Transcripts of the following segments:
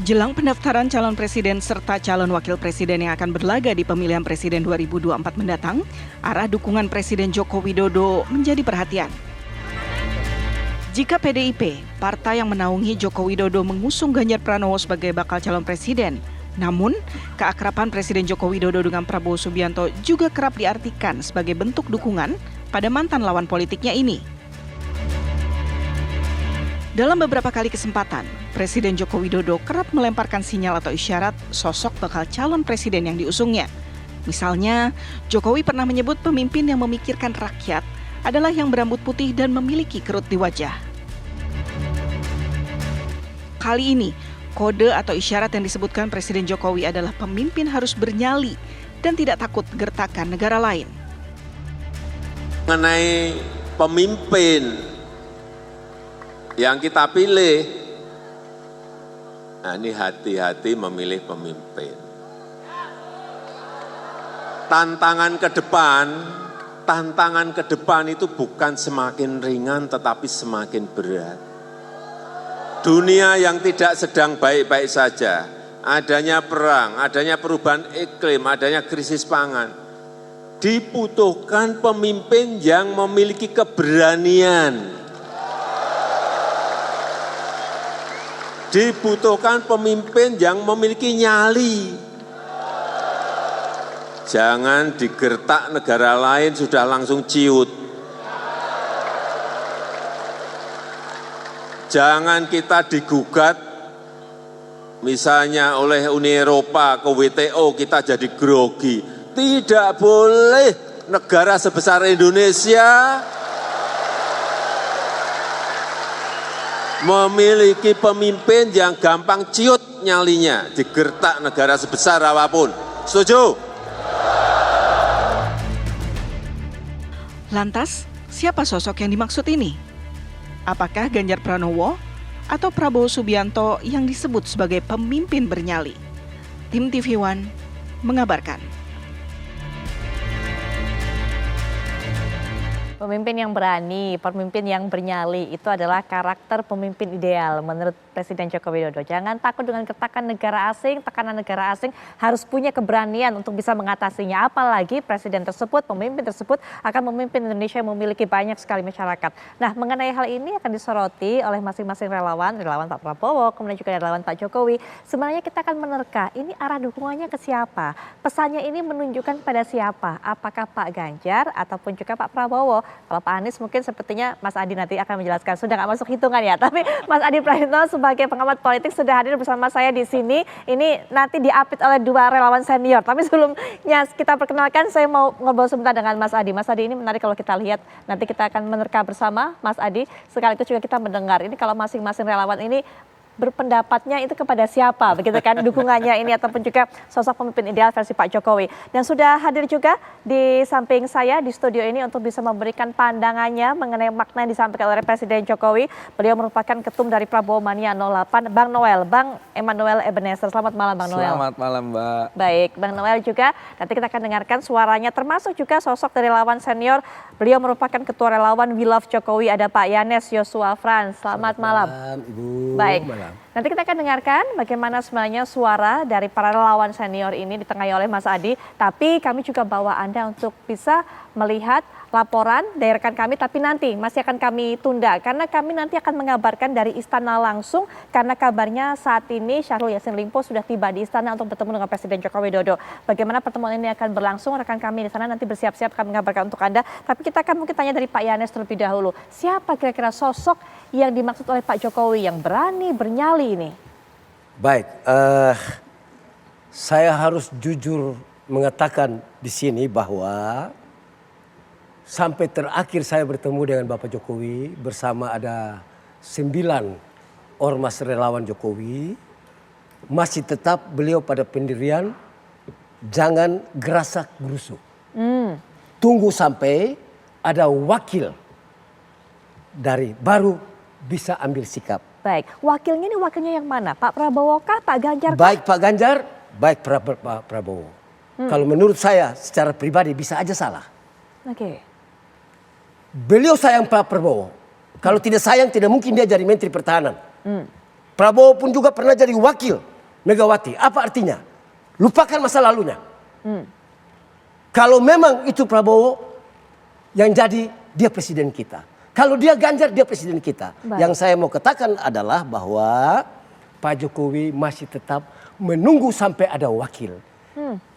Jelang pendaftaran calon presiden serta calon wakil presiden yang akan berlaga di pemilihan presiden 2024 mendatang, arah dukungan Presiden Joko Widodo menjadi perhatian. Jika PDIP, partai yang menaungi Joko Widodo mengusung Ganjar Pranowo sebagai bakal calon presiden, namun keakraban Presiden Joko Widodo dengan Prabowo Subianto juga kerap diartikan sebagai bentuk dukungan pada mantan lawan politiknya ini. Dalam beberapa kali kesempatan, Presiden Joko Widodo kerap melemparkan sinyal atau isyarat sosok bakal calon presiden yang diusungnya. Misalnya, Jokowi pernah menyebut pemimpin yang memikirkan rakyat adalah yang berambut putih dan memiliki kerut di wajah. Kali ini, kode atau isyarat yang disebutkan Presiden Jokowi adalah pemimpin harus bernyali dan tidak takut gertakan negara lain. Mengenai pemimpin yang kita pilih, nah ini hati-hati memilih pemimpin. Tantangan ke depan itu bukan semakin ringan tetapi semakin berat. Dunia yang tidak sedang baik-baik saja, adanya perang, adanya perubahan iklim, adanya krisis pangan. Dibutuhkan pemimpin yang memiliki keberanian. Dibutuhkan pemimpin yang memiliki nyali. Jangan digertak negara lain sudah langsung ciut. Jangan kita digugat misalnya oleh Uni Eropa ke WTO kita jadi grogi. Tidak boleh negara sebesar Indonesia memiliki pemimpin yang gampang ciut nyalinya, digertak negara sebesar apapun. Setuju? Lantas, siapa sosok yang dimaksud ini? Apakah Ganjar Pranowo atau Prabowo Subianto yang disebut sebagai pemimpin bernyali? Tim TV One mengabarkan. Pemimpin yang berani, pemimpin yang bernyali, itu adalah karakter pemimpin ideal menurut Presiden Joko Widodo. Jangan takut dengan gertakan negara asing, tekanan negara asing, harus punya keberanian untuk bisa mengatasinya. Apalagi presiden tersebut, pemimpin tersebut akan memimpin Indonesia yang memiliki banyak sekali masyarakat. Nah, mengenai hal ini akan disoroti oleh masing-masing relawan Pak Prabowo, kemudian juga relawan Pak Jokowi. Sebenarnya kita akan menerka, ini arah dukungannya ke siapa? Pesannya ini menunjukkan pada siapa? Apakah Pak Ganjar ataupun juga Pak Prabowo? Kalau Pak Anies mungkin sepertinya Mas Adi nanti akan menjelaskan. Sudah nggak masuk hitungan ya. Tapi Mas Adi Praitno sebagai pengamat politik sudah hadir bersama saya di sini. Ini nanti diapit oleh dua relawan senior. Tapi sebelumnya kita perkenalkan, saya mau ngobrol sebentar dengan Mas Adi. Mas Adi, ini menarik kalau kita lihat. Nanti kita akan menerka bersama Mas Adi. Sekaligus juga kita mendengar. Ini kalau masing-masing relawan ini berpendapatnya itu kepada siapa, begitu kan, dukungannya ini ataupun juga sosok pemimpin ideal versi Pak Jokowi. Dan sudah hadir juga di samping saya di studio ini untuk bisa memberikan pandangannya mengenai makna yang disampaikan oleh Presiden Jokowi. Beliau merupakan ketum dari Prabowo Mania 08, Bang Noel, Bang Emmanuel Ebenezer. Selamat malam Bang Noel. Selamat malam Mbak. Baik, Bang Noel juga nanti kita akan dengarkan suaranya, termasuk juga sosok dari relawan senior. Beliau merupakan ketua relawan We Love Jokowi, ada Pak Yanes Yosua Frans. Selamat malam. Ibu. Baik. Malam. Nanti kita akan dengarkan bagaimana sebenarnya suara dari para relawan senior ini ditengahi oleh Mas Adi. Tapi kami juga bawa Anda untuk bisa melihat laporan dari rekan kami, tapi nanti masih akan kami tunda karena kami nanti akan mengabarkan dari istana langsung, karena kabarnya saat ini Syahrul Yassin Limpo sudah tiba di istana untuk bertemu dengan Presiden Joko Widodo. Bagaimana pertemuan ini akan berlangsung, rekan kami di sana nanti bersiap-siap kami mengabarkan untuk Anda. Tapi kita akan mungkin tanya dari Pak Yanes terlebih dahulu. Siapa kira-kira sosok yang dimaksud oleh Pak Jokowi yang berani bernyali ini? Baik, saya harus jujur mengatakan di sini bahwa sampai terakhir saya bertemu dengan Bapak Jokowi bersama ada 9 ormas relawan Jokowi, masih tetap beliau pada pendirian jangan gerasak gerusuk. Tunggu sampai ada wakil dari baru bisa ambil sikap. Baik, wakilnya ini wakilnya yang mana? Pak Prabowo kah, Pak Ganjar kah? Baik Pak Ganjar, baik Pak Prabowo. Kalau menurut saya secara pribadi bisa aja salah. Oke. Beliau sayang Pak Prabowo. Kalau tidak sayang tidak mungkin dia jadi Menteri Pertahanan. Prabowo pun juga pernah jadi wakil Megawati. Apa artinya? Lupakan masa lalunya. Kalau memang itu Prabowo yang jadi, dia presiden kita. Kalau dia Ganjar, dia presiden kita. Baik. Yang saya mau katakan adalah bahwa Pak Jokowi masih tetap menunggu sampai ada wakil.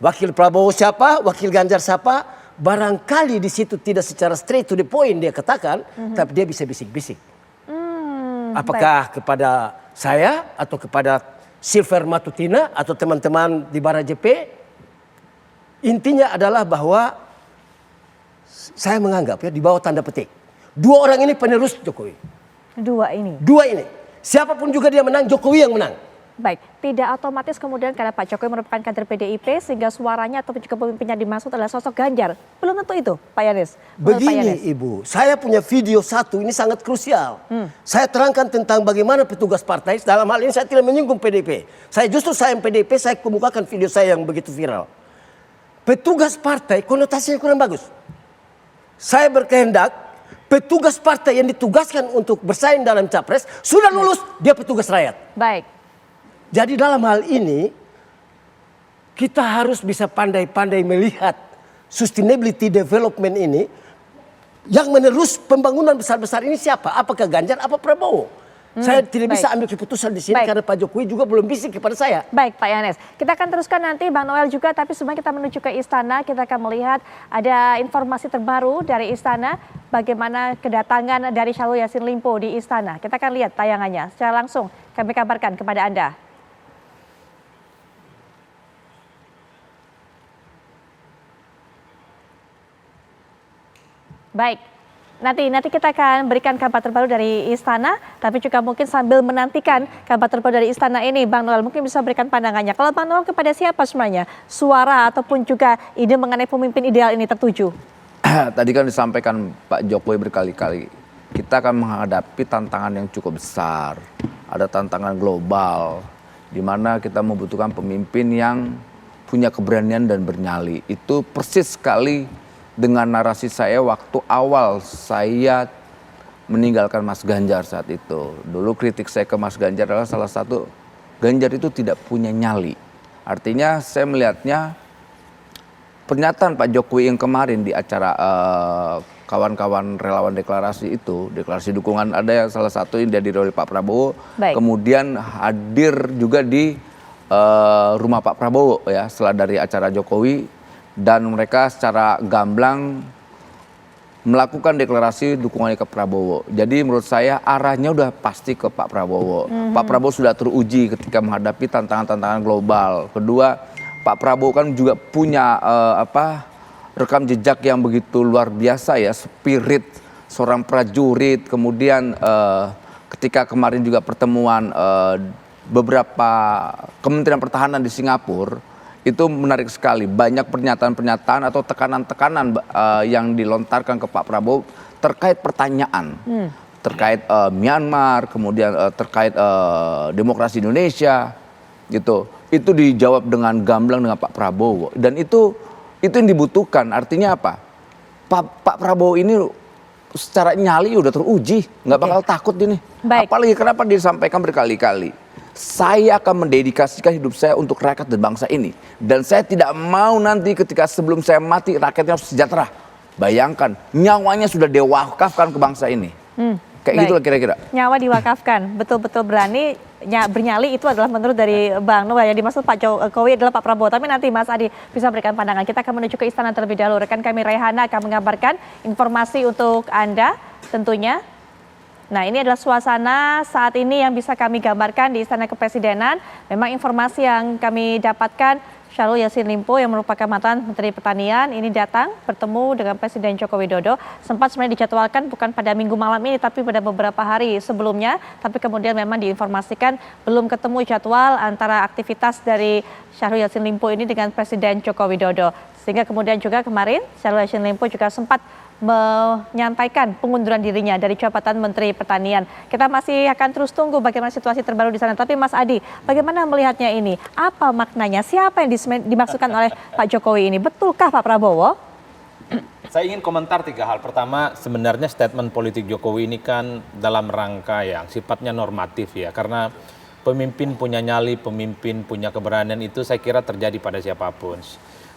Wakil Prabowo siapa? Wakil Ganjar siapa? Barangkali di situ tidak secara straight to the point dia katakan, tapi dia bisa bisik-bisik. Apakah kepada saya atau kepada Silver Matutina atau teman-teman di Barajp? Intinya adalah bahwa saya menganggap ya di bawah tanda petik. Dua orang ini penerus Jokowi. Dua ini. Dua ini. Siapapun juga dia menang, Jokowi yang menang. Baik, tidak otomatis kemudian karena Pak Jokowi merupakan kader PDIP sehingga suaranya atau juga pemimpinnya dimaksud adalah sosok Ganjar. Belum tentu itu, Pak Yohanes. Begini Ibu, saya punya video satu, ini sangat krusial. Saya terangkan tentang bagaimana petugas partai, dalam hal ini saya tidak menyinggung PDIP. Saya yang PDIP, saya kemukakan video saya yang begitu viral. Petugas partai konotasinya kurang bagus. Saya berkehendak, petugas partai yang ditugaskan untuk bersaing dalam capres, sudah lulus, dia petugas rakyat. Baik. Jadi dalam hal ini kita harus bisa pandai-pandai melihat sustainability development ini. Yang menerus pembangunan besar-besar ini siapa? Apakah Ganjar, apa Prabowo? Saya tidak bisa ambil keputusan di sini karena Pak Jokowi juga belum bisik kepada saya. Baik Pak Yohanes, kita akan teruskan nanti Bang Noel juga, tapi sebelum kita menuju ke istana, kita akan melihat ada informasi terbaru dari istana, bagaimana kedatangan dari Syahrul Yassin Limpo di istana. Kita akan lihat tayangannya secara langsung, kami kabarkan kepada Anda. Baik, nanti kita akan berikan kabar terbaru dari istana, tapi juga mungkin sambil menantikan kabar terbaru dari istana ini, Bang Noel mungkin bisa berikan pandangannya. Kalau Bang Noel kepada siapa sebenarnya suara ataupun juga ide mengenai pemimpin ideal ini tertuju? Tadi kan disampaikan Pak Jokowi berkali-kali, kita akan menghadapi tantangan yang cukup besar. Ada tantangan global, di mana kita membutuhkan pemimpin yang punya keberanian dan bernyali. Itu persis sekali dengan narasi saya waktu awal saya meninggalkan Mas Ganjar saat itu. Dulu kritik saya ke Mas Ganjar adalah salah satu, Ganjar itu tidak punya nyali. Artinya saya melihatnya pernyataan Pak Jokowi yang kemarin di acara kawan-kawan relawan deklarasi itu, deklarasi dukungan, ada yang salah satu yang dihadiri oleh Pak Prabowo. Baik. Kemudian hadir juga di rumah Pak Prabowo ya setelah dari acara Jokowi. Dan mereka secara gamblang melakukan deklarasi dukungannya ke Prabowo. Jadi menurut saya arahnya udah pasti ke Pak Prabowo. Pak Prabowo sudah teruji ketika menghadapi tantangan-tantangan global. Kedua, Pak Prabowo kan juga punya rekam jejak yang begitu luar biasa ya, spirit seorang prajurit. Kemudian ketika kemarin juga pertemuan beberapa Kementerian Pertahanan di Singapura, itu menarik sekali. Banyak pernyataan-pernyataan atau tekanan-tekanan yang dilontarkan ke Pak Prabowo terkait pertanyaan. Terkait Myanmar, kemudian terkait demokrasi Indonesia gitu. Itu dijawab dengan gamblang dengan Pak Prabowo. Dan itu yang dibutuhkan. Artinya apa? Pak Prabowo ini secara nyali udah teruji. Nggak bakal takut ini. Baik. Apalagi kenapa disampaikan berkali-kali. Saya akan mendedikasikan hidup saya untuk rakyat dan bangsa ini. Dan saya tidak mau nanti ketika sebelum saya mati rakyatnya harus sejahtera. Bayangkan, nyawanya sudah diwakafkan ke bangsa ini. Kayak gitulah kira-kira. Nyawa diwakafkan, betul-betul berani bernyali, itu adalah menurut dari Bang Noel. Yang dimaksud Pak Jokowi adalah Pak Prabowo. Tapi nanti Mas Adi bisa berikan pandangan. Kita akan menuju ke istana terlebih dahulu. Rekan kami Raihana akan mengabarkan informasi untuk Anda tentunya. Nah, ini adalah suasana saat ini yang bisa kami gambarkan di Istana Kepresidenan. Memang informasi yang kami dapatkan, Syahrul Yassin Limpo yang merupakan mantan Menteri Pertanian ini datang bertemu dengan Presiden Joko Widodo. Sempat sebenarnya dijadwalkan bukan pada minggu malam ini, tapi pada beberapa hari sebelumnya. Tapi kemudian memang diinformasikan belum ketemu jadwal antara aktivitas dari Syahrul Yassin Limpo ini dengan Presiden Joko Widodo. Sehingga kemudian juga kemarin Syahrul Yassin Limpo juga sempat menyampaikan pengunduran dirinya dari jabatan Menteri Pertanian. Kita masih akan terus tunggu bagaimana situasi terbaru di sana. Tapi Mas Adi, bagaimana melihatnya ini? Apa maknanya? Siapa yang dimaksudkan oleh Pak Jokowi ini? Betulkah Pak Prabowo? Saya ingin komentar 3 hal. Pertama, sebenarnya statement politik Jokowi ini kan dalam rangka yang sifatnya normatif ya. Karena pemimpin punya nyali, pemimpin punya keberanian itu saya kira terjadi pada siapapun.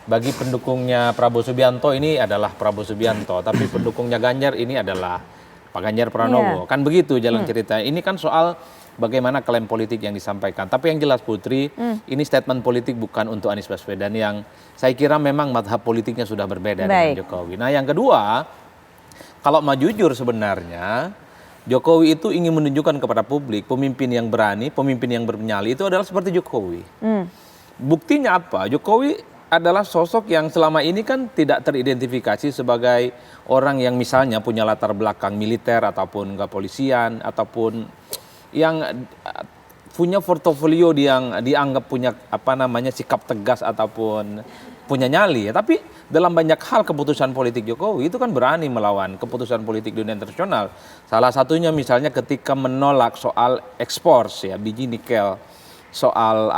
Bagi pendukungnya Prabowo Subianto ini adalah Prabowo Subianto, tapi pendukungnya Ganjar ini adalah Pak Ganjar Pranowo. Kan begitu jalan cerita. Ini kan soal bagaimana klaim politik yang disampaikan. Tapi yang jelas Putri, ini statement politik bukan untuk Anies Baswedan yang saya kira memang madhab politiknya sudah berbeda dengan Jokowi. Nah yang kedua, kalau mau jujur sebenarnya, Jokowi itu ingin menunjukkan kepada publik pemimpin yang berani, pemimpin yang bernyali itu adalah seperti Jokowi. Buktinya apa? Jokowi adalah sosok yang selama ini kan tidak teridentifikasi sebagai orang yang misalnya punya latar belakang militer ataupun kepolisian ataupun yang punya portofolio yang dianggap punya sikap tegas ataupun punya nyali. Tapi dalam banyak hal keputusan politik Jokowi itu kan berani melawan keputusan politik dunia internasional. Salah satunya misalnya ketika menolak soal ekspor ya biji nikel, soal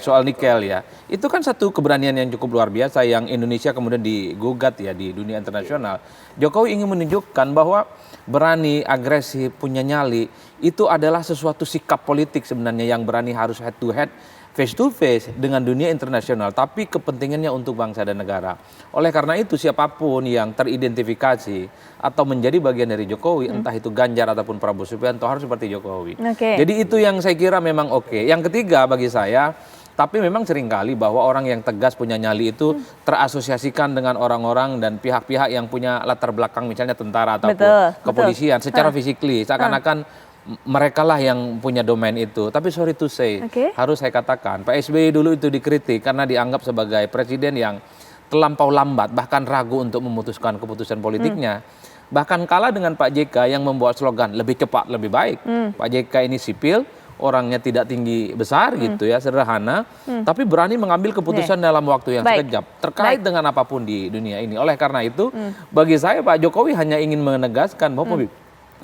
soal nikel ya. Itu kan satu keberanian yang cukup luar biasa yang Indonesia kemudian digugat ya di dunia internasional. Jokowi ingin menunjukkan bahwa berani, agresif, punya nyali itu adalah sesuatu sikap politik sebenarnya yang berani harus head to head, face to face dengan dunia internasional, tapi kepentingannya untuk bangsa dan negara. Oleh karena itu siapapun yang teridentifikasi atau menjadi bagian dari Jokowi, entah itu Ganjar ataupun Prabowo Subianto harus seperti Jokowi. Jadi itu yang saya kira memang oke. Yang ketiga bagi saya, tapi memang seringkali bahwa orang yang tegas punya nyali itu terasosiasikan dengan orang-orang dan pihak-pihak yang punya latar belakang misalnya tentara ataupun kepolisian secara fisikly, seakan-akan mereka lah yang punya domain itu. Tapi sorry to say, harus saya katakan, Pak SBY dulu itu dikritik karena dianggap sebagai presiden yang terlampau lambat, bahkan ragu untuk memutuskan keputusan politiknya. Bahkan kalah dengan Pak JK yang membuat slogan lebih cepat, lebih baik. Pak JK ini sipil, orangnya tidak tinggi besar gitu ya, sederhana, tapi berani mengambil keputusan dalam waktu yang sekejap, terkait dengan apapun di dunia ini. Oleh karena itu, bagi saya Pak Jokowi hanya ingin menegaskan bahwa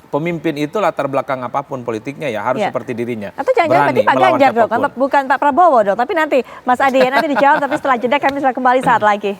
pemimpin itu latar belakang apapun politiknya ya harus seperti dirinya. Atau jangan-jangan tadi Pak Ganjar dong, bukan Pak Prabowo dong. Tapi nanti Mas Adi ya nanti dijawab, tapi setelah jeda kami akan kembali saat lagi.